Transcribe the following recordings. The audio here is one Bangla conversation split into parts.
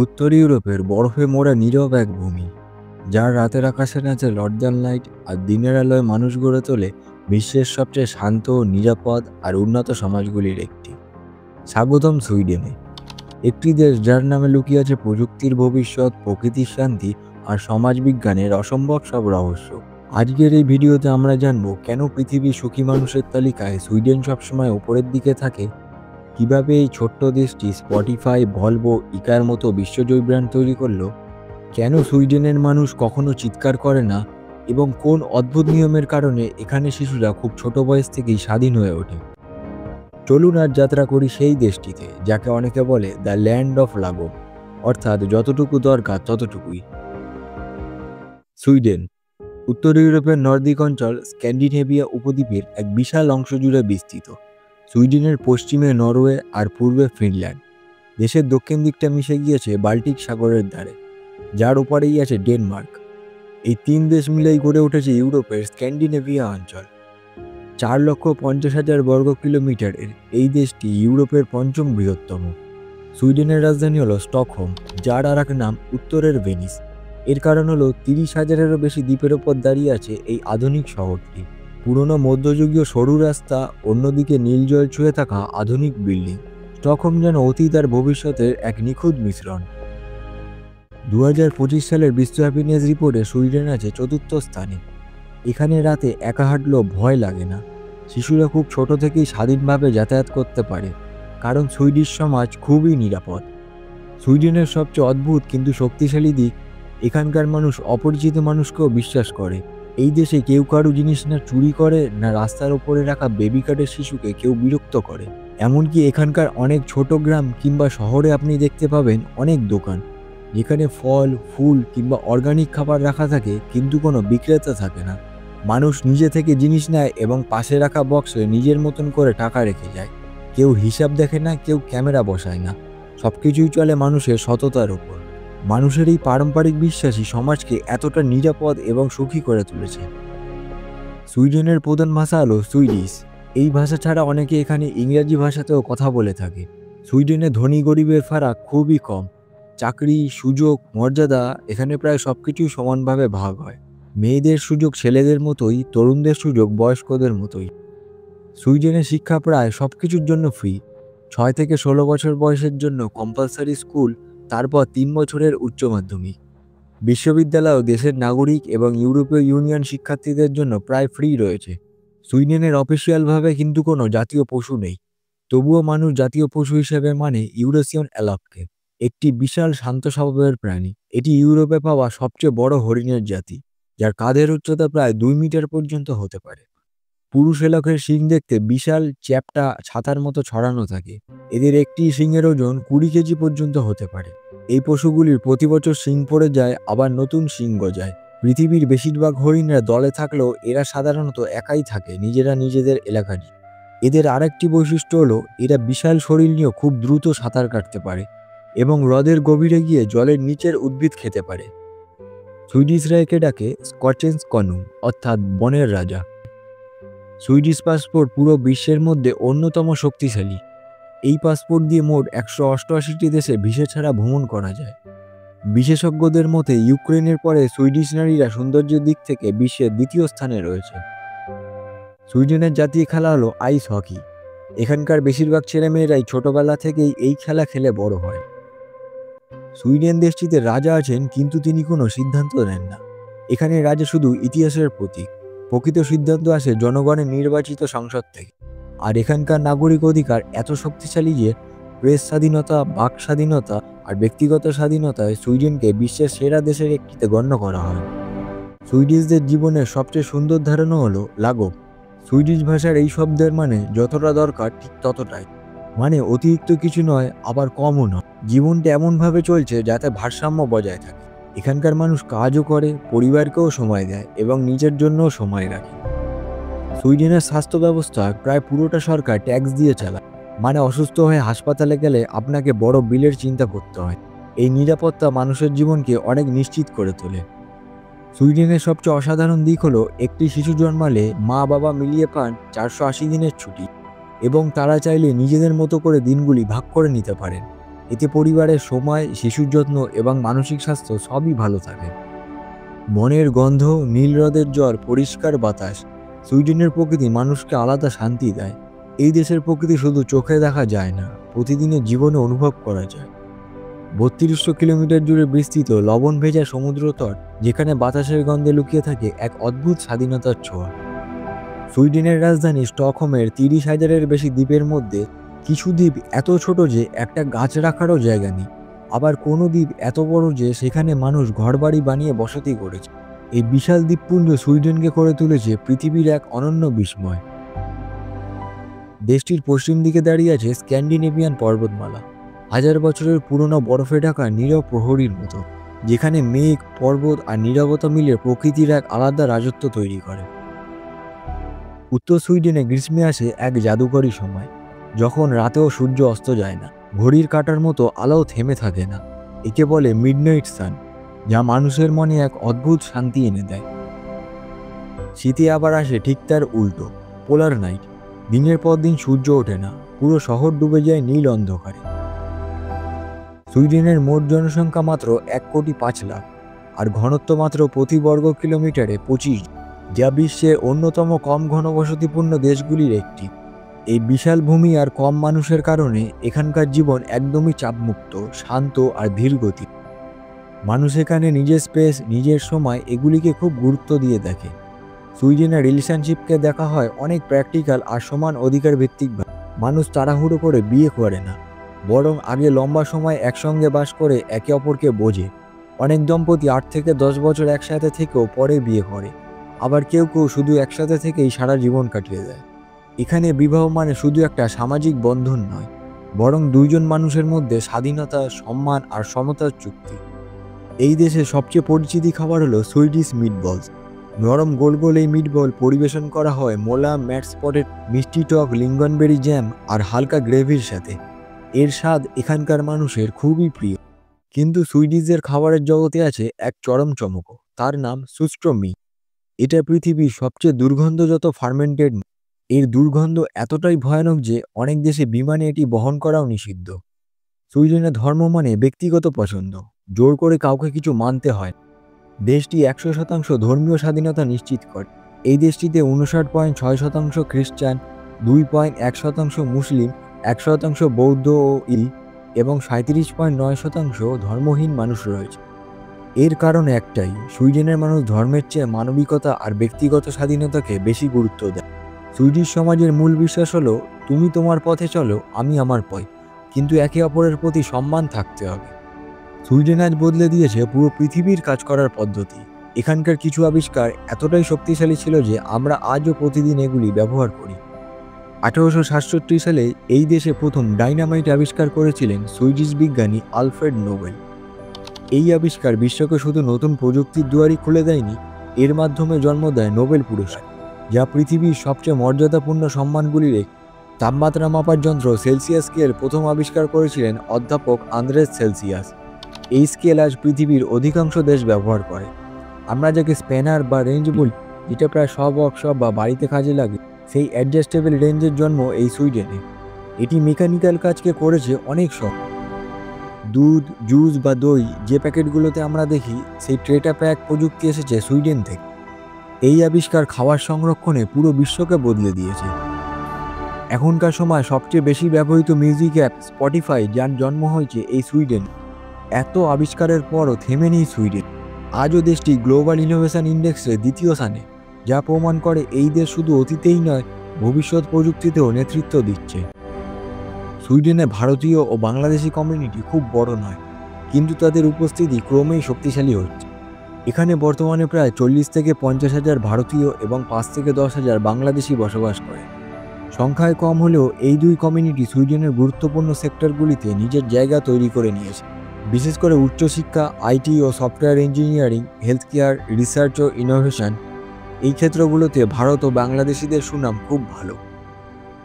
উত্তর ইউরোপের বরফে মোড়া নীরব এক ভূমি, যার রাতের আকাশে নাচে লর্দান লাইট আর দিনের আলোয় মানুষ গড়ে তোলে বিশ্বের সবচেয়ে শান্ত, নিরাপদ আর উন্নত সমাজগুলির একটি। স্বাগতম সুইডেনে, একটি দেশ যার নামে লুকিয়ে আছে প্রযুক্তির ভবিষ্যৎ, প্রকৃতির শান্তি আর সমাজবিজ্ঞানের অসম্ভব সব রহস্য। আজকের এই ভিডিওতে আমরা জানব কেন পৃথিবীর সুখী মানুষের তালিকায় সুইডেন সবসময় উপরের দিকে থাকে, কিভাবে এই ছোট্ট দেশটি স্পটিফাই, ভলভো, ইকার মতো বিশ্বজয়ী ব্র্যান্ড তৈরি করলো, কেন সুইডেনের মানুষ কখনো চিৎকার করে না এবং কোন অদ্ভুত নিয়মের কারণে এখানে শিশুরা খুব ছোট বয়স থেকেই স্বাধীন হয়ে ওঠে। চলুন আর যাত্রা করি সেই দেশটিতে, যাকে অনেকে বলে দ্য ল্যান্ড অফ লাগো, অর্থাৎ যতটুকু দরকার ততটুকুই। সুইডেন উত্তর ইউরোপের নর্দিক অঞ্চল স্ক্যান্ডিনেভিয়া উপদ্বীপের এক বিশাল অংশ জুড়ে বিস্তৃত। সুইডেনের পশ্চিমে নরওয়ে আর পূর্বে ফিনল্যান্ড। দেশের দক্ষিণ দিকটা মিশে গিয়েছে বাল্টিক সাগরের ধারে, যার ওপারেই আছে ডেনমার্ক। এই তিন দেশ মিলেই গড়ে উঠেছে ইউরোপের স্ক্যান্ডিনেভিয়া অঞ্চল। 4,50,000 বর্গ কিলোমিটারের এই দেশটি ইউরোপের পঞ্চম বৃহত্তম। সুইডেনের রাজধানী হলো স্টকহোম, যার আর এক নাম উত্তরের ভেনিস। এর কারণ হলো 30,000-এরও বেশি দ্বীপের ওপর দাঁড়িয়ে আছে এই আধুনিক শহরটি। পুরনো মধ্যযুগীয় সরু রাস্তা, অন্যদিকে নীল জল ছুঁয়ে থাকা আধুনিক বিল্ডিং। স্টকহোম যেন অতীত আর ভবিষ্যতের এক নিখুঁত মিশ্রণ। 2025 সালের বিশ্ব হ্যাপিনেস রিপোর্টে সুইডেন আছে 4র্থ স্থানে। এখানে রাতে একা হাঁটলেও ভয় লাগে না। শিশুরা খুব ছোট থেকেই স্বাধীনভাবে যাতায়াত করতে পারে, কারণ সুইডিশ সমাজ খুবই নিরাপদ। সুইডেনের সবচেয়ে অদ্ভুত কিন্তু শক্তিশালী দিক, এখানকার মানুষ অপরিচিত মানুষকেও বিশ্বাস করে। এই দেশে কেউ কারো জিনিস না চুরি করে, না রাস্তার ওপরে রাখা বেবি কার্ডের শিশুকে কেউ বিরক্ত করে। এমনকি এখানকার অনেক ছোট গ্রাম কিংবা শহরে আপনি দেখতে পাবেন অনেক দোকান, যেখানে ফল, ফুল কিংবা অর্গানিক খাবার রাখা থাকে, কিন্তু কোনো বিক্রেতা থাকে না। মানুষ নিজে থেকে জিনিস নেয় এবং পাশে রাখা বক্সে নিজের মতন করে টাকা রেখে যায়। কেউ হিসাব দেখে না, কেউ ক্যামেরা বসায় না। সবকিছুই চলে মানুষের সততার উপর। মানুষের এই পারম্পরিক বিশ্বাসই সমাজকে এতটা নিরাপদ এবং সুখী করে তুলেছে। সুইডেনের প্রধান ভাষা হলো সুইডিশ। এই ভাষা ছাড়া অনেকে এখানে ইংরাজি ভাষাতেও কথা বলে থাকে। সুইডেনে ধনী গরিবের ফারাক খুবই কম। চাকরি, সুযোগ, মর্যাদা এখানে প্রায় সবকিছুই সমানভাবে ভাগ হয়। মেয়েদের সুযোগ ছেলেদের মতোই, তরুণদের সুযোগ বয়স্কদের মতোই। সুইডেনে শিক্ষা প্রায় সবকিছুর জন্য ফ্রি। 6 থেকে 16 বছর বয়সের জন্য কম্পালসারি স্কুল, তারপর 3 বছরের উচ্চ মাধ্যমিক। বিশ্ববিদ্যালয়ও দেশের নাগরিক এবং ইউরোপীয় ইউনিয়ন শিক্ষার্থীদের জন্য প্রায় ফ্রি রয়েছে। সুইডেনের অফিসিয়ালভাবে কিন্তু কোনো জাতীয় পশু নেই, তবুও মানুষ জাতীয় পশু হিসেবে মানে ইউরেশিয়ান এলাপকে, একটি বিশাল শান্ত স্বভাবের প্রাণী। এটি ইউরোপে পাওয়া সবচেয়ে বড় হরিণের জাতি, যার কাঁধের উচ্চতা প্রায় 2 মিটার পর্যন্ত হতে পারে। পুরুষ এলাকের শিং দেখতে বিশাল, চ্যাপ্টা ছাতার মতো ছড়ানো থাকে। এদের একটি শিংয়ের ওজন 20 কেজি পর্যন্ত হতে পারে। এই পশুগুলির প্রতি বছর শিং পড়ে যায়, আবার নতুন শিং গজায়। পৃথিবীর বেশিরভাগ হরিণরা দলে থাকলেও এরা সাধারণত একাই থাকে, নিজেরা নিজেদের এলাকারই। এদের আরেকটি বৈশিষ্ট্য হলো এরা বিশাল শরীর নিয়েও খুব দ্রুত সাঁতার কাটতে পারে এবং হ্রদের গভীরে গিয়ে জলের নিচের উদ্ভিদ খেতে পারে। সুইডিশরা একে ডাকে স্কচেন্স কনুং, অর্থাৎ বনের রাজা। সুইডিশ পাসপোর্ট পুরো বিশ্বের মধ্যে অন্যতম শক্তিশালী। এই পাসপোর্ট দিয়ে মোট 188টি দেশে ভিসা ছাড়া ভ্রমণ করা যায়। বিশেষজ্ঞদের মতে ইউক্রেনের পরে সুইডিশ নারীরা সৌন্দর্যের দিক থেকে বিশ্বের 2য় স্থানে রয়েছে। সুইডেনের জাতীয় খেলা হলো আইস হকি। এখানকার বেশিরভাগ ছেলেমেয়েরাই ছোটবেলা থেকেই এই খেলা খেলে বড় হয়। সুইডেন দেশটিতে রাজা আছেন, কিন্তু তিনি কোনো সিদ্ধান্ত নেন না। এখানে রাজা শুধু ইতিহাসের প্রতীক। প্রকৃত সিদ্ধান্ত আসে জনগণের নির্বাচিত সংসদ থেকে। আর এখানকার নাগরিক অধিকার এত শক্তিশালী যে প্রেস স্বাধীনতা, বাক স্বাধীনতা আর ব্যক্তিগত স্বাধীনতায় সুইডেনকে বিশ্বের সেরা দেশের একটিতে গণ্য করা হয়। সুইডিশদের জীবনের সবচেয়ে সুন্দর ধারণা হলো লাগো। সুইডিশ ভাষার এই শব্দের মানে যতটা দরকার ঠিক ততটাই। মানে অতিরিক্ত কিছু নয়, আবার কমও নয়। জীবনটা এমনভাবে চলছে যাতে ভারসাম্য বজায় থাকে। এখানকার মানুষ কাজও করে, পরিবারকেও সময় দেয় এবং নিজের জন্যও সময় রাখে। সুইডেনের স্বাস্থ্য ব্যবস্থা প্রায় পুরোটা সরকার ট্যাক্স দিয়ে চালায়। মানে অসুস্থ হয়ে হাসপাতালে গেলে আপনাকে বড় বিলের চিন্তা করতে হয়। এই নিরাপত্তা মানুষের জীবনকে অনেক নিশ্চিত করে তোলে। সুইডেনের সবচেয়ে অসাধারণ দিক হলো একটি শিশু জন্মালে মা বাবা মিলিয়ে পান 480 দিনের ছুটি এবং তারা চাইলে নিজেদের মতো করে দিনগুলি ভাগ করে নিতে পারেন। এতে পরিবারের সময়, শিশুর যত্ন এবং মানসিক স্বাস্থ্য সবই ভালো থাকে। বনের গন্ধ, নীল হ্রদের জল, পরিষ্কার বাতাস, সুইডেনের প্রকৃতি মানুষকে আলাদা শান্তি দেয়। এই দেশের প্রকৃতি শুধু চোখে দেখা যায় না, প্রতিদিনের জীবনে অনুভব করা যায়। ৩২০০ কিলোমিটার জুড়ে বিস্তৃত লবণ ভেজা সমুদ্র তট, যেখানে বাতাসের গন্ধে লুকিয়ে থাকে এক অদ্ভুত স্বাধীনতার ছোঁয়া। সুইডেনের রাজধানী স্টকহোমের ৩০,০০০-এর বেশি দ্বীপের মধ্যে কিছু দ্বীপ এত ছোট যে একটা গাছ রাখারও জায়গা নেই। আবার কোনো দ্বীপ এত বড় যে সেখানে মানুষ ঘরবাড়ি বানিয়ে বসতি করেছে। এই বিশাল দ্বীপপুঞ্জ সুইডেনকে করে তুলেছে পৃথিবীর এক অনন্য বিস্ময়। দেশটির পশ্চিম দিকে দাঁড়িয়ে আছে স্ক্যান্ডিনেভিয়ান পর্বতমালা, হাজার বছরের পুরনো বরফে ঢাকা নীরব প্রহরীর মতো, যেখানে মেঘ, পর্বত আর নীরবতা মিলে প্রকৃতির এক আলাদা রাজত্ব তৈরি করে। উত্তর সুইডেনে গ্রীষ্মে আসে এক জাদুকরী সময়, যখন রাতেও সূর্য অস্ত যায় না, ঘড়ির কাঁটার মতো আলোও থেমে থাকে না। একে বলে মিডনাইট সান, যা মানুষের মনে এক অদ্ভুত শান্তি এনে দেয়। শীতে আবার আসে ঠিক তার উল্টো, পোলার নাইট। দিনের পর দিন সূর্য ওঠে না, পুরো শহর ডুবে যায় নীল অন্ধকারে। সুইডেনের মোট জনসংখ্যা মাত্র ১,৫,০০,০০০ আর ঘনত্ব মাত্র প্রতি বর্গ কিলোমিটারে ২৫, যা বিশ্বের অন্যতম কম ঘনবসতিপূর্ণ দেশগুলির একটি। এই বিশাল ভূমি আর কম মানুষের কারণে এখানকার জীবন একদমই চাপমুক্ত, শান্ত আর ধীরগতি। মানুষ এখানে নিজের স্পেস, নিজের সময় এগুলিকে খুব গুরুত্ব দিয়ে দেখে। সুইডেনের রিলেশনশিপকে দেখা হয় অনেক প্র্যাকটিক্যাল আর সমান অধিকার ভিত্তিকভাবে। মানুষ তাড়াহুড়ো করে বিয়ে করে না, বরং আগে লম্বা সময় একসঙ্গে বাস করে একে অপরকে বোঝে। অনেক দম্পতি ৮ থেকে ১০ বছর একসাথে থেকেও পরে বিয়ে করে, আবার কেউ কেউ শুধু একসাথে থেকেই সারা জীবন কাটিয়ে দেয়। এখানে বিবাহ মানে শুধু একটা সামাজিক বন্ধন নয়, বরং দুইজন মানুষের মধ্যে স্বাধীনতা, সম্মান আর সমতার চুক্তি। এই দেশে সবচেয়ে পরিচিতি খাবার হলো সুইডিশ মিটবলস। নরম গোল গোল এই মিটবল পরিবেশন করা হয় মোলা, ম্যাট স্পটেড মিষ্টি টক লিঙ্গনবেরি জ্যাম আর হালকা গ্রেভির সাথে। এর স্বাদ এখানকার মানুষের খুবই প্রিয়। কিন্তু সুইডিশদের খাবারের জগতে আছে এক চরম চমকও, তার নাম সুস্ট্রমি। এটা পৃথিবীর সবচেয়ে দুর্গন্ধযত ফার্মেন্টেড। এর দুর্গন্ধ এতটাই ভয়ানক যে অনেক দেশে বিমানে এটি বহন করাও নিষিদ্ধ। সুইডেনের ধর্ম মানে ব্যক্তিগত পছন্দ, জোর করে কাউকে কিছু মানতে হয়। দেশটি ১০০% ধর্মীয় স্বাধীনতা নিশ্চিত করে। এই দেশটিতে ৫৯.৬% খ্রিস্টান, ২.১% মুসলিম, ১% বৌদ্ধ ও এবং ৩৭.৯% ধর্মহীন মানুষ রয়েছে। এর কারণ একটাই, সুইডেনের মানুষ ধর্মের চেয়ে মানবিকতা আর ব্যক্তিগত স্বাধীনতাকে বেশি গুরুত্ব দেয়। সুইডিশ সমাজের মূল বিশ্বাস হলো, তুমি তোমার পথে চলো, আমি আমার পথ, কিন্তু একে অপরের প্রতি সম্মান থাকতে হবে। সুইডেন আজ বদলে দিয়েছে পুরো পৃথিবীর কাজ করার পদ্ধতি। এখানকার কিছু আবিষ্কার এতটাই শক্তিশালী ছিল যে আমরা আজও প্রতিদিন এগুলি ব্যবহার করি। ১৮৬৭ সালে এই দেশে প্রথম ডাইনামাইট আবিষ্কার করেছিলেন সুইডিশ বিজ্ঞানী আলফ্রেড নোবেল। এই আবিষ্কার বিশ্বকে শুধু নতুন প্রযুক্তির দুয়ারই খুলে দেয়নি, এর মাধ্যমে জন্ম দেয় নোবেল পুরস্কার, যা পৃথিবীর সবচেয়ে মর্যাদাপূর্ণ সম্মানগুলির একটি। তাপমাত্রা মাপার যন্ত্র সেলসিয়াস স্কেল প্রথম আবিষ্কার করেছিলেন অধ্যাপক আন্দ্রেস সেলসিয়াস। এই স্কেল আজ পৃথিবীর অধিকাংশ দেশ ব্যবহার করে। আমরা যাকে স্প্যানার বা রেঞ্জ বলি, যেটা প্রায় সব ওয়ার্কশপ বা বাড়িতে কাজে লাগে, সেই অ্যাডজাস্টেবল রেঞ্জের জন্ম এই সুইডেনে। এটি মেকানিক্যাল কাজকে করেছে অনেক সহজ। দুধ, জুস বা দই যে প্যাকেটগুলোতে আমরা দেখি, সেই ট্রেটা প্যাক প্রযুক্তি এসেছে সুইডেন থেকে। এই আবিষ্কার খাবার সংরক্ষণে পুরো বিশ্বকে বদলে দিয়েছে। এখনকার সময় সবচেয়ে বেশি ব্যবহৃত মিউজিক অ্যাপ স্পটিফাই, যার জন্ম হয়েছে এই সুইডেন। এত আবিষ্কারের পরও থেমে নেই সুইডেন। আজও দেশটি গ্লোবাল ইনোভেশন ইন্ডেক্সে ২য় স্থানে, যা প্রমাণ করে এই দেশ শুধু অতীতেই নয়, ভবিষ্যৎ প্রযুক্তিতেও নেতৃত্ব দিচ্ছে। সুইডেনে ভারতীয় ও বাংলাদেশি কমিউনিটি খুব বড় নয়, কিন্তু তাদের উপস্থিতি ক্রমেই শক্তিশালী হচ্ছে। এখানে বর্তমানে প্রায় ৪০ থেকে ৫০,০০০ ভারতীয় এবং ৫ থেকে ১০,০০০ বাংলাদেশি বসবাস করে। সংখ্যায় কম হলেও এই দুই কমিউনিটি সুইডেনের গুরুত্বপূর্ণ সেক্টরগুলিতে নিজের জায়গা তৈরি করে নিয়েছে, বিশেষ করে উচ্চশিক্ষা, আইটি ও software engineering, health care, research ও ইনোভেশন। এই ক্ষেত্রগুলোতে ভারত ও বাংলাদেশিদের সুনাম খুব ভালো।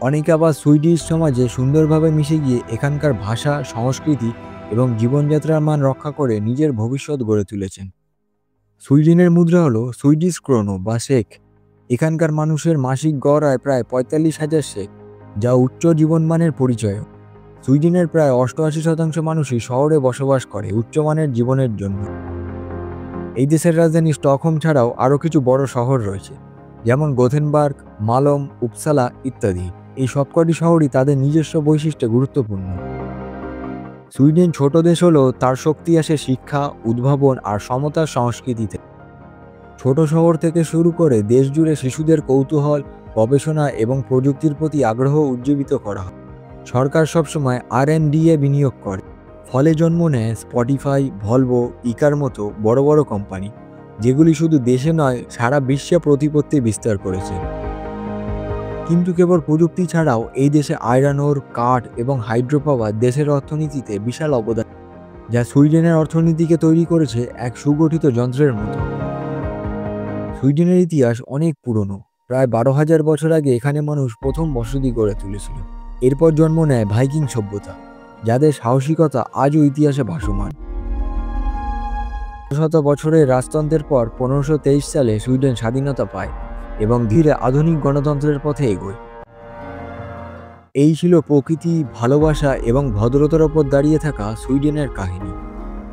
অনেকে আবার সুইডিশ সমাজে সুন্দরভাবে মিশে গিয়ে এখানকার ভাষা, সংস্কৃতি এবং জীবনযাত্রার মান রক্ষা করে নিজের ভবিষ্যৎ গড়ে তুলেছেন। সুইডেনের মুদ্রা হলো সুইডিশ ক্রোনো বা শেক। এখানকার মানুষের মাসিক গড় আয় প্রায় ৪৫,০০০ শেক, যা উচ্চ জীবনমানের পরিচয়। সুইডেনের প্রায় 88% মানুষই শহরে বসবাস করে উচ্চমানের জীবনের জন্য। এই দেশের রাজধানী স্টকহোম ছাড়াও আরও কিছু বড় শহর রয়েছে, যেমন গোথেনবার্গ, মালম, উপসালা ইত্যাদি। এই সবকটি শহরই তাদের নিজস্ব বৈশিষ্ট্যে গুরুত্বপূর্ণ। সুইডেন ছোট দেশ হলেও তার শক্তি আসে শিক্ষা, উদ্ভাবন আর সমতার সংস্কৃতিতে। ছোট শহর থেকে শুরু করে দেশ জুড়ে শিশুদের কৌতূহল, গবেষণা এবং প্রযুক্তির প্রতি আগ্রহ উজ্জীবিত করা হয়। সরকার সবসময় R&D-এ বিনিয়োগ করে, ফলে জন্ম নেয় স্পটিফাই, ভলভো, ইকার মতো বড় বড় কোম্পানি, যেগুলি শুধু দেশে নয় সারা বিশ্বে প্রতিপত্তি বিস্তার করেছে। কিন্তু কেবল প্রযুক্তি ছাড়াও এই দেশে আয়রন ওর, কাঠ এবং হাইড্রো পাওয়ার দেশের অর্থনীতিতে বিশাল অবদান, যা সুইডেনের অর্থনীতিকে তৈরি করেছে এক সুগঠিত যন্ত্রের মতো। সুইডেনের ইতিহাস অনেক পুরনো। প্রায় 12,000 বছর আগে এখানে মানুষ প্রথম বসতি গড়ে তুলেছিল। এরপর জন্ম নেয় ভাইকিং সভ্যতা, যাদের সাহসিকতা আজও ইতিহাসে ভাসমান। শত বছরের রাজতন্ত্রের পর 1523 সালে সুইডেন স্বাধীনতা পায় এবং ধীরে আধুনিক গণতন্ত্রের পথে এগোয়। এই ছিল প্রকৃতি, ভালোবাসা এবং ভদ্রতার ওপর দাঁড়িয়ে থাকা সুইডেনের কাহিনী।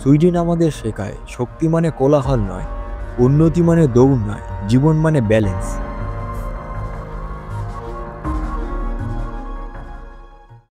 সুইডেন আমাদের শেখায় শক্তি মানে কোলাহল নয়, উন্নতি মানে দৌড় নয়, জীবন মানে ব্যালেন্স।